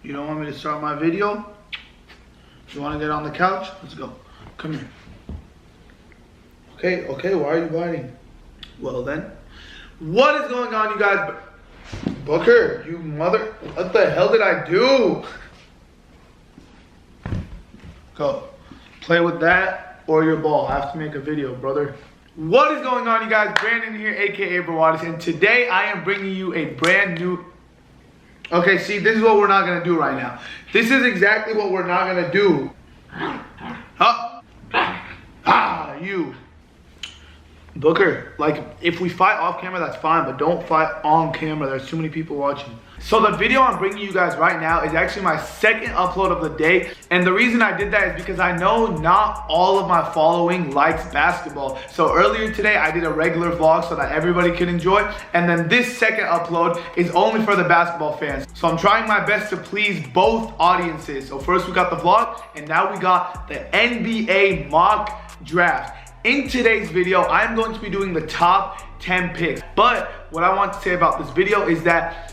You don't want me to start my video? You want to get on the couch? Let's go. Come here. Okay, why are you biting? Well then, what is going on, you guys? Booker, you mother, what the hell did I do? Go. Play with that or your ball. I have to make a video, brother. What is going on, you guys? Brandon here, aka Brawadis, and today I am bringing you a brand new... Okay, see, this is what we're not going to do right now. This is exactly what we're not going to do. You. Booker, like, if we fight off camera, that's fine, but don't fight on camera. There's too many people watching. So the video I'm bringing you guys right now is actually my second upload of the day. And the reason I did that is because I know not all of my following likes basketball. So earlier today, I did a regular vlog so that everybody can enjoy. And then this second upload is only for the basketball fans. So I'm trying my best to please both audiences. So first we got the vlog, and now we got the NBA mock draft. In today's video, I'm going to be doing the top 10 picks. But what I want to say about this video is that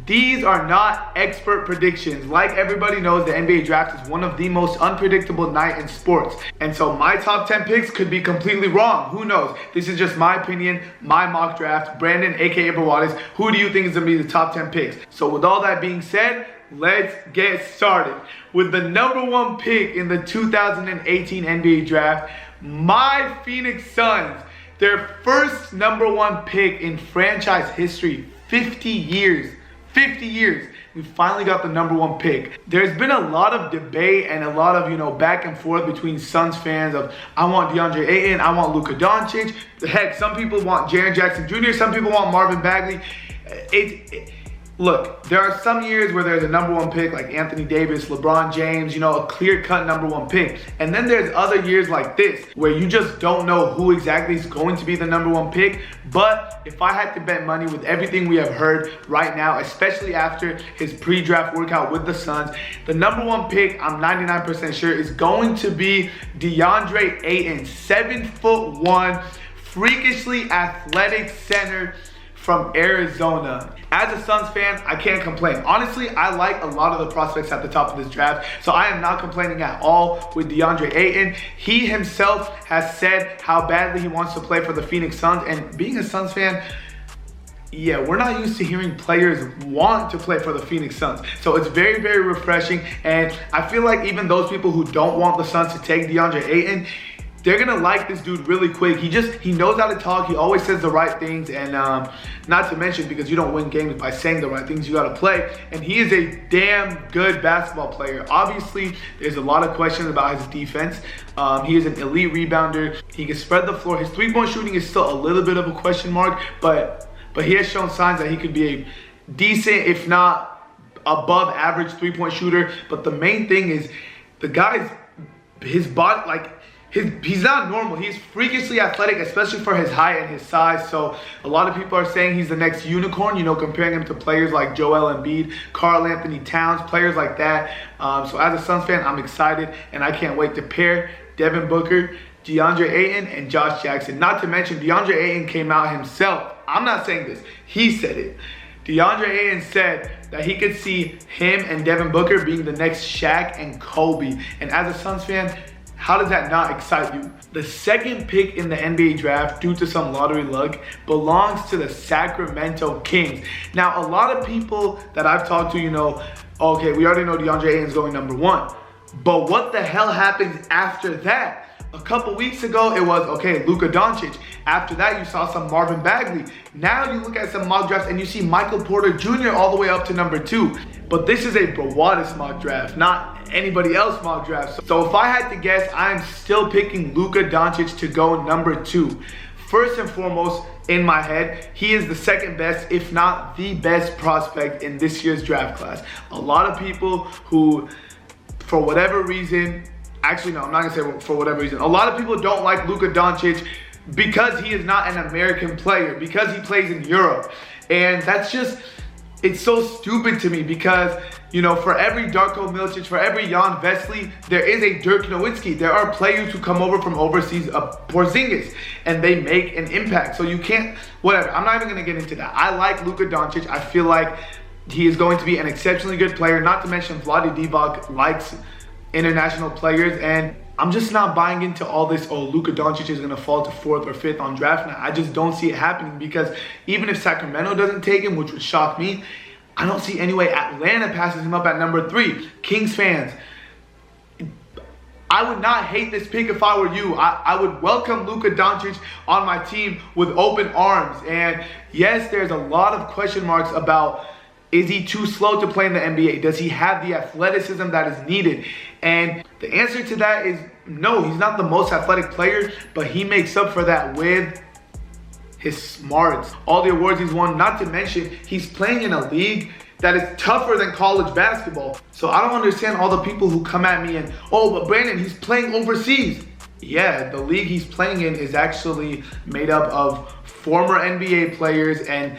these are not expert predictions. Like everybody knows, the NBA draft is one of the most unpredictable night in sports. And so my top 10 picks could be completely wrong. Who knows? This is just my opinion, my mock draft. Brandon, aka Brawadis, who do you think is going to be the top 10 picks? So with all that being said, let's get started. With the #1 pick in the 2018 NBA draft, my Phoenix Suns, their first #1 pick in franchise history, 50 years. 50 years, we finally got the #1 pick. There's been a lot of debate and a lot of, back and forth between Suns fans of, I want DeAndre Ayton, I want Luka Doncic. Heck, some people want Jaren Jackson Jr., some people want Marvin Bagley. Look, there are some years where there's a #1 pick like Anthony Davis, LeBron James, a clear-cut #1 pick. And then there's other years like this where you just don't know who exactly is going to be the #1 pick. But if I had to bet money with everything we have heard right now, especially after his pre-draft workout with the Suns, the #1 pick, I'm 99% sure, is going to be DeAndre Ayton, 7'1", freakishly athletic center from Arizona. As a Suns fan, I can't complain. Honestly, I like a lot of the prospects at the top of this draft, so I am not complaining at all with DeAndre Ayton. He himself has said how badly he wants to play for the Phoenix Suns, and being a Suns fan, yeah, we're not used to hearing players want to play for the Phoenix Suns. So it's very, very refreshing, and I feel like even those people who don't want the Suns to take DeAndre Ayton, they're gonna like this dude really quick. He knows how to talk. He always says the right things, and not to mention, because you don't win games by saying the right things, you gotta play. And he is a damn good basketball player. Obviously, there's a lot of questions about his defense. He is an elite rebounder. He can spread the floor. His three-point shooting is still a little bit of a question mark, but he has shown signs that he could be a decent, if not above average three-point shooter. But the main thing is the guy's, his body, like, he's not normal. He's freakishly athletic, especially for his height and his size. So a lot of people are saying he's the next unicorn, comparing him to players like Joel Embiid, Karl Anthony Towns, players like that. So as a Suns fan, I'm excited, and I can't wait to pair Devin Booker, DeAndre Ayton, and Josh Jackson. Not to mention, DeAndre Ayton came out himself. I'm not saying this. He said it. DeAndre Ayton said that he could see him and Devin Booker being the next Shaq and Kobe. And as a Suns fan, how does that not excite you? The second pick in the NBA draft, due to some lottery luck, belongs to the Sacramento Kings. Now, a lot of people that I've talked to, okay, we already know DeAndre Ayton's going #1. But what the hell happens after that? A couple weeks ago, it was, okay, Luka Doncic. After that, you saw some Marvin Bagley. Now you look at some mock drafts and you see Michael Porter Jr. all the way up to #2. But this is a Brawadis mock draft, not anybody else mock draft. So if I had to guess, I'm still picking Luka Doncic to go #2. First and foremost, in my head, he is the second best, if not the best prospect in this year's draft class. A lot of people who, for whatever reason, actually no, I'm not gonna say for whatever reason, a lot of people don't like Luka Doncic because he is not an American player, because he plays in Europe. And that's just, it's so stupid to me because, for every Darko Milicic, for every Jan Vesely, there is a Dirk Nowitzki. There are players who come over from overseas, Porzingis, and they make an impact. So you can't, whatever. I'm not even going to get into that. I like Luka Doncic. I feel like He is going to be an exceptionally good player, not to mention Vlade Divac likes international players, and I'm just not buying into all this, oh, Luka Doncic is going to fall to 4th or 5th on draft night. I just don't see it happening, because even if Sacramento doesn't take him, which would shock me, I don't see any way Atlanta passes him up at number 3. Kings fans, I would not hate this pick if I were you. I would welcome Luka Doncic on my team with open arms. And yes, there's a lot of question marks about, is he too slow to play in the NBA? Does he have the athleticism that is needed? And the answer to that is no, he's not the most athletic player, but he makes up for that with his smarts. All the awards he's won, not to mention he's playing in a league that is tougher than college basketball. So I don't understand all the people who come at me and, oh, but Brandon, he's playing overseas. Yeah, the league he's playing in is actually made up of former NBA players and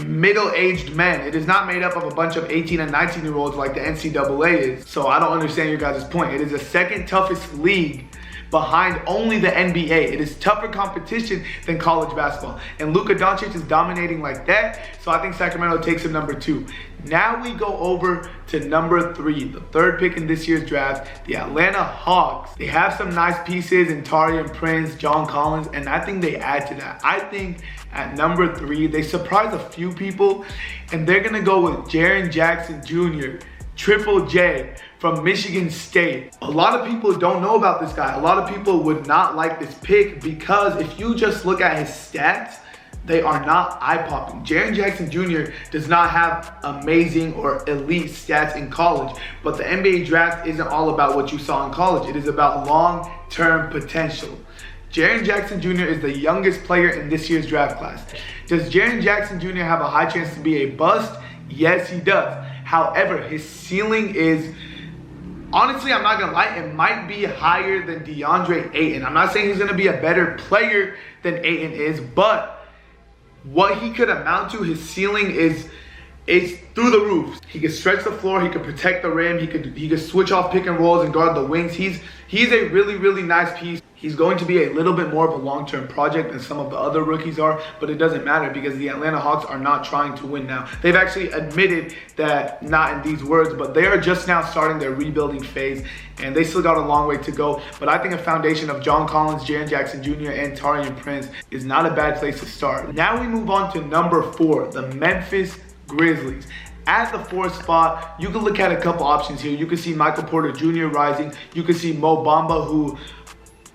middle-aged men. It is not made up of a bunch of 18 and 19-year-olds like the NCAA is. So I don't understand your guys' point. It is the second toughest league behind only the NBA. It is tougher competition than college basketball. And Luka Doncic is dominating like that, so I think Sacramento takes him number 2. Now we go over to number 3, the 3rd pick in this year's draft, the Atlanta Hawks. They have some nice pieces in Taurean Prince, John Collins, and I think they add to that. I think at number 3, they surprise a few people, and they're gonna go with Jaren Jackson Jr., Triple J from Michigan State. A lot of people don't know about this guy. A lot of people would not like this pick because if you just look at his stats, they are not eye-popping. Jaren Jackson Jr. does not have amazing or elite stats in college, but the NBA draft isn't all about what you saw in college. It is about long-term potential. Jaren Jackson Jr. is the youngest player in this year's draft class. Does Jaren Jackson Jr. have a high chance to be a bust? Yes, he does. However, his ceiling is, honestly, I'm not going to lie, it might be higher than DeAndre Ayton. I'm not saying he's going to be a better player than Ayton is, but what he could amount to, his ceiling is through the roof. He could stretch the floor, he could protect the rim, he could switch off pick and rolls and guard the wings. He's a really, really nice piece. He's going to be a little bit more of a long-term project than some of the other rookies are, but it doesn't matter because the Atlanta Hawks are not trying to win now. They've actually admitted that, not in these words, but they are just now starting their rebuilding phase, and they still got a long way to go. But I think a foundation of John Collins, Jaren Jackson Jr., and Taurean Prince is not a bad place to start. Now we move on to number 4, the Memphis Grizzlies. At the 4th spot, you can look at a couple options here. You can see Michael Porter Jr. rising. You can see Mo Bamba, who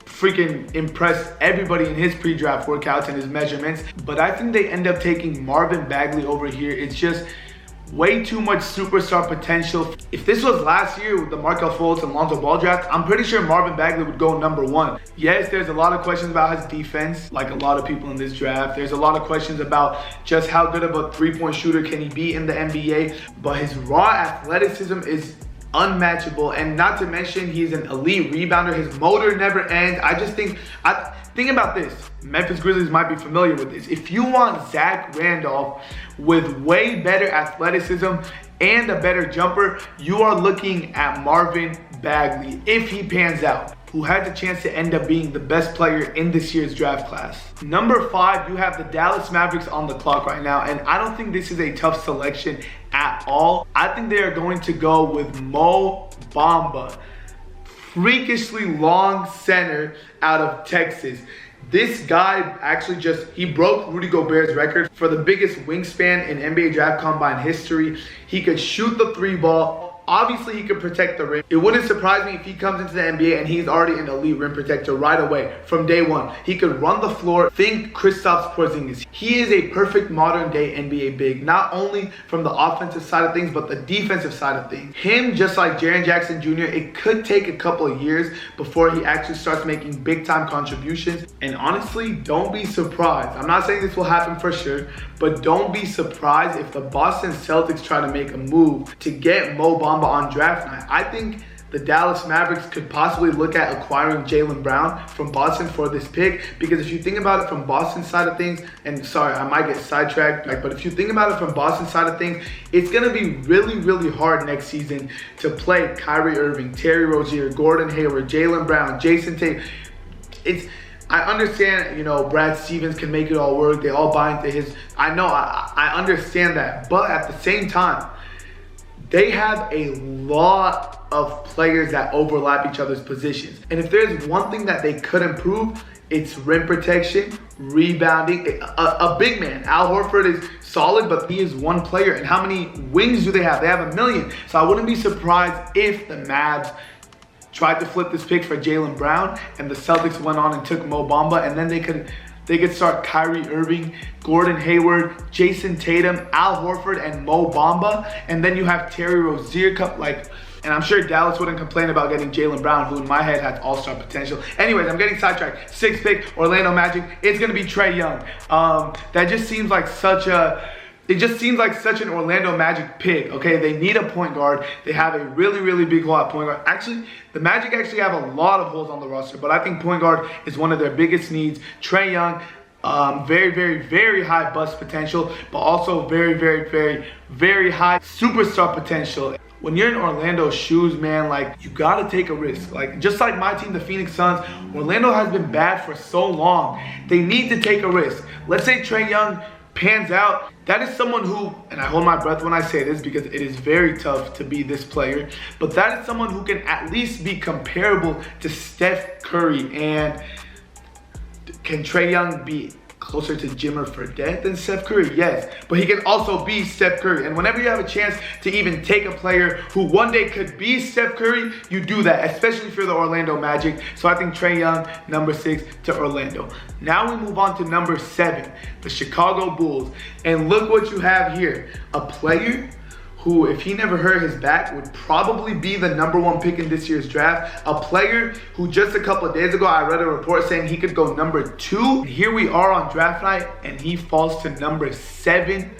freaking impressed everybody in his pre-draft workouts and his measurements. But I think they end up taking Marvin Bagley over here. It's just way too much superstar potential. If this was last year with the Markelle Fultz and Lonzo Ball draft, I'm pretty sure Marvin Bagley would go number 1. Yes, there's a lot of questions about his defense, like a lot of people in this draft. There's a lot of questions about just how good of a three-point shooter can he be in the NBA. But his raw athleticism is unmatchable, and not to mention he's an elite rebounder. His motor never ends. Think about this. Memphis Grizzlies might be familiar with this. If you want Zach Randolph with way better athleticism and a better jumper, you are looking at Marvin Bagley, if he pans out, who had the chance to end up being the best player in this year's draft class. Number 5, you have the Dallas Mavericks on the clock right now, and I don't think this is a tough selection at all. I think they are going to go with Mo Bamba, freakishly long center out of Texas. This guy actually he broke Rudy Gobert's record for the biggest wingspan in NBA Draft Combine history. He could shoot the 3 ball. Obviously, he could protect the rim. It wouldn't surprise me if he comes into the NBA and he's already an elite rim protector right away from day 1. He could run the floor. Think Kristaps Porzingis. He is a perfect modern-day NBA big, not only from the offensive side of things, but the defensive side of things. Him, just like Jaren Jackson Jr., it could take a couple of years before he actually starts making big-time contributions. And honestly, don't be surprised. I'm not saying this will happen for sure, but don't be surprised if the Boston Celtics try to make a move to get Mo Bamba on draft night. I think the Dallas Mavericks could possibly look at acquiring Jaylen Brown from Boston for this pick, because if you think about it from Boston's side of things, and sorry, I might get sidetracked, but if you think about it from Boston's side of things, it's going to be really, really hard next season to play Kyrie Irving, Terry Rozier, Gordon Hayward, Jaylen Brown, Jason Tatum. I understand, Brad Stevens can make it all work. They all buy into his. I know, I understand that. But at the same time, they have a lot of players that overlap each other's positions. And if there's one thing that they could improve, it's rim protection, rebounding. A big man. Al Horford is solid, but he is one player. And how many wings do they have? They have 1 million. So I wouldn't be surprised if the Mavs tried to flip this pick for Jaylen Brown and the Celtics went on and took Mo Bamba, and then they could start Kyrie Irving, Gordon Hayward, Jason Tatum, Al Horford, and Mo Bamba. And then you have Terry Rozier, and I'm sure Dallas wouldn't complain about getting Jaylen Brown, who in my head has all-star potential. Anyways, I'm getting sidetracked. 6th pick, Orlando Magic. It's going to be Trae Young. That just seems like such an Orlando Magic pick, okay? They need a point guard. They have a really, really big hole at point guard. Actually, the Magic actually have a lot of holes on the roster, but I think point guard is one of their biggest needs. Trae Young, very, very, very high bust potential, but also very, very, very, very high superstar potential. When you're in Orlando's shoes, man, you gotta take a risk. Just like my team, the Phoenix Suns, Orlando has been bad for so long. They need to take a risk. Let's say Trae Young pans out. That is someone who, and I hold my breath when I say this because it is very tough to be this player, but that is someone who can at least be comparable to Steph Curry. And can Trae Young be closer to Jimmer Fredette than Steph Curry? Yes, but he can also be Steph Curry. And whenever you have a chance to even take a player who one day could be Steph Curry, you do that, especially for the Orlando Magic. So I think Trae Young, number 6 to Orlando. Now we move on to number 7, the Chicago Bulls. And look what you have here, a player who, if he never hurt his back, would probably be the number 1 pick in this year's draft. A player who just a couple of days ago, I read a report saying he could go number 2. Here we are on draft night, and he falls to number 7.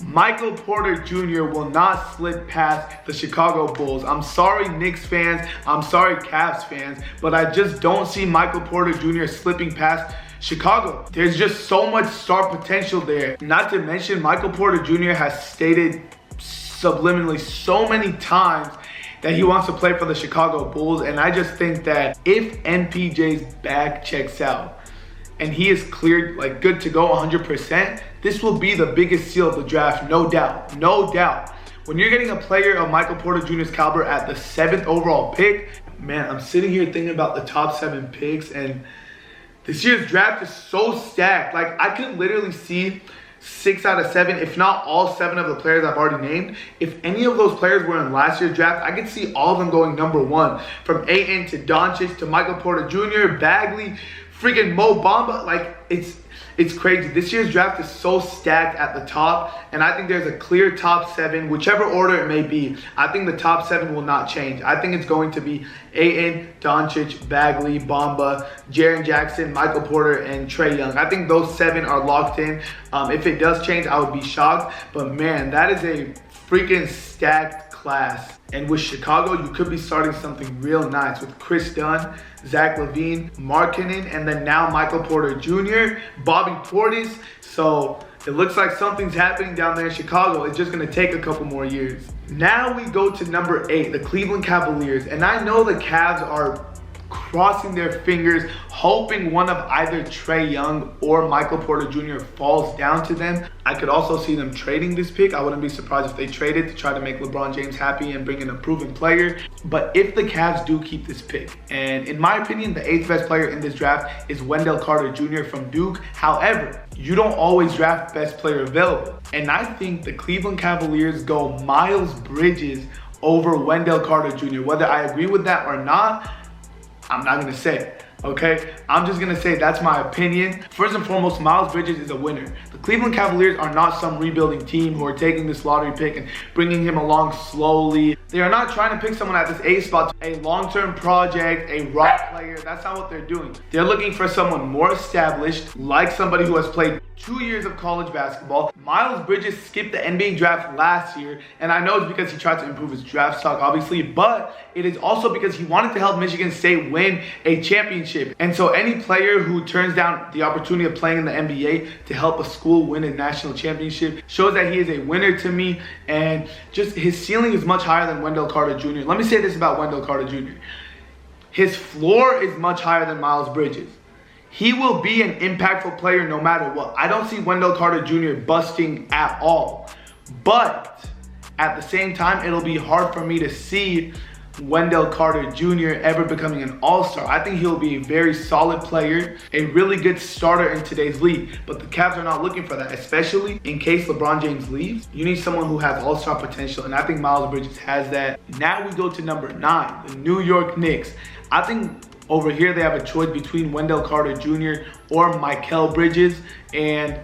Michael Porter Jr. will not slip past the Chicago Bulls. I'm sorry, Knicks fans. I'm sorry, Cavs fans. But I just don't see Michael Porter Jr. slipping past Chicago. There's just so much star potential there. Not to mention, Michael Porter Jr. has stated subliminally so many times that he wants to play for the Chicago Bulls, and I just think that if MPJ's back checks out and he is cleared, good to go 100%, this will be the biggest steal of the draft, no doubt, no doubt. When you're getting a player of Michael Porter Jr.'s caliber at the 7th overall pick, man, I'm sitting here thinking about the top 7 picks, and this year's draft is so stacked. I could literally see 6 out of 7, if not all 7 of the players I've already named. If any of those players were in last year's draft, I could see all of them going number 1. From Ayton to Doncic to Michael Porter Jr., Bagley, freaking Mo Bamba. It's crazy. This year's draft is so stacked at the top, and I think there's a clear top 7, whichever order it may be. I think the top 7 will not change. I think it's going to be Ayton, Doncic, Bagley, Bamba, Jaren Jackson, Michael Porter, and Trae Young. I think those 7 are locked in. If it does change, I would be shocked. But man, that is a freaking stacked class. And with Chicago, you could be starting something real nice with Chris Dunn, Zach LaVine, Markkanen, and then now Michael Porter Jr., Bobby Portis. So it looks like something's happening down there in Chicago. It's just going to take a couple more years. Now we go to number 8, the Cleveland Cavaliers. And I know the Cavs are crossing their fingers, hoping one of either Trae Young or Michael Porter Jr. falls down to them. I could also see them trading this pick. I wouldn't be surprised if they traded to try to make LeBron James happy and bring in a proven player. But if the Cavs do keep this pick, and in my opinion, the 8th best player in this draft is Wendell Carter Jr. from Duke. However, you don't always draft best player available. And I think the Cleveland Cavaliers go Myles Bridges over Wendell Carter Jr. Whether I agree with that or not, I'm not going to say it, okay? I'm just going to say that's my opinion. First and foremost, Myles Bridges is a winner. The Cleveland Cavaliers are not some rebuilding team who are taking this lottery pick and bringing him along slowly. They are not trying to pick someone at this 8th spot, a long-term project, a raw player. That's not what they're doing. They're looking for someone more established, like somebody who has played 2 years of college basketball. Myles Bridges skipped the NBA draft last year, and I know it's because he tried to improve his draft stock, obviously, but it is also because he wanted to help Michigan State win a championship. And so any player who turns down the opportunity of playing in the NBA to help a school win a national championship shows that he is a winner to me, and just his ceiling is much higher than Wendell Carter Jr. Let me say this about Wendell Carter Jr. His floor is much higher than Myles Bridges. he will be an impactful player no matter what. I don't see Wendell Carter Jr. busting at all. But at the same time, it'll be hard for me to see Wendell Carter Jr. ever becoming an all-star. I think he'll be a very solid player, a really good starter in today's league. But the Cavs are not looking for that, especially in case LeBron James leaves. You need someone who has all-star potential, and I think Myles Bridges has that. Now we go to number 9, the New York Knicks. I think over here they have a choice between Wendell Carter Jr. or Myles Bridges, and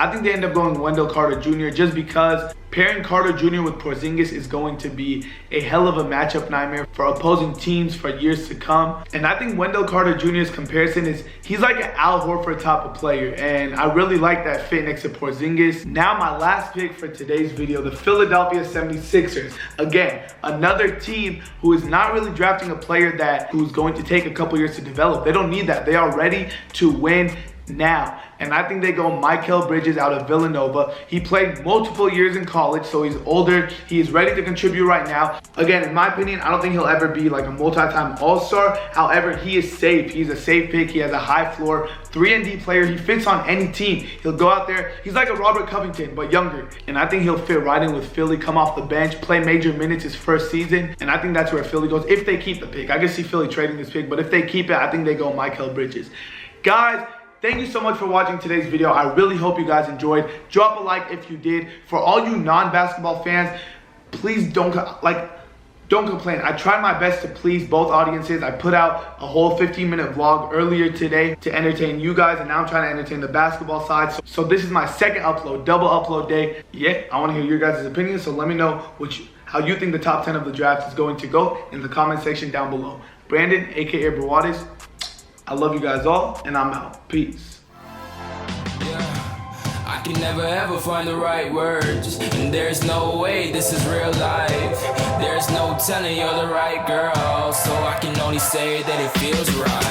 I think they end up going Wendell Carter Jr. just because pairing Carter Jr. with Porzingis is going to be a hell of a matchup nightmare for opposing teams for years to come. And I think Wendell Carter Jr.'s comparison is he's like an Al Horford type of player, and I really like that fit next to Porzingis. Now my last pick for today's video, the Philadelphia 76ers. Again, another team who is not really drafting a player who's going to take a couple years to develop. They don't need that. They are ready to win now. And I think they go Myles Bridges out of Villanova. He played multiple years in college, so he's older. He is ready to contribute right now. Again, in my opinion, I don't think he'll ever be like a multi-time all-star. However, he is safe. He's a safe pick. He has a high floor, 3-and-D player. He fits on any team. He'll go out there. He's like a Robert Covington, but younger. And I think he'll fit right in with Philly, come off the bench, play major minutes his first season. And I think that's where Philly goes if they keep the pick. I can see Philly trading this pick, but if they keep it, I think they go Myles Bridges. Guys, thank you so much for watching today's video. I really hope you guys enjoyed. Drop a like if you did. For all you non-basketball fans, please don't complain. I tried my best to please both audiences. I put out a whole 15-minute vlog earlier today to entertain you guys, and now I'm trying to entertain the basketball side. So this is my second upload, double upload day. Yeah, I want to hear your guys' opinions, so let me know how you think the top 10 of the draft is going to go in the comment section down below. Brandon, aka Brawadis, I love you guys all, and I'm out. Peace. Yeah, I can never ever find the right words, and there's no way this is real life. There's no telling you're the right girl, so I can only say that it feels right.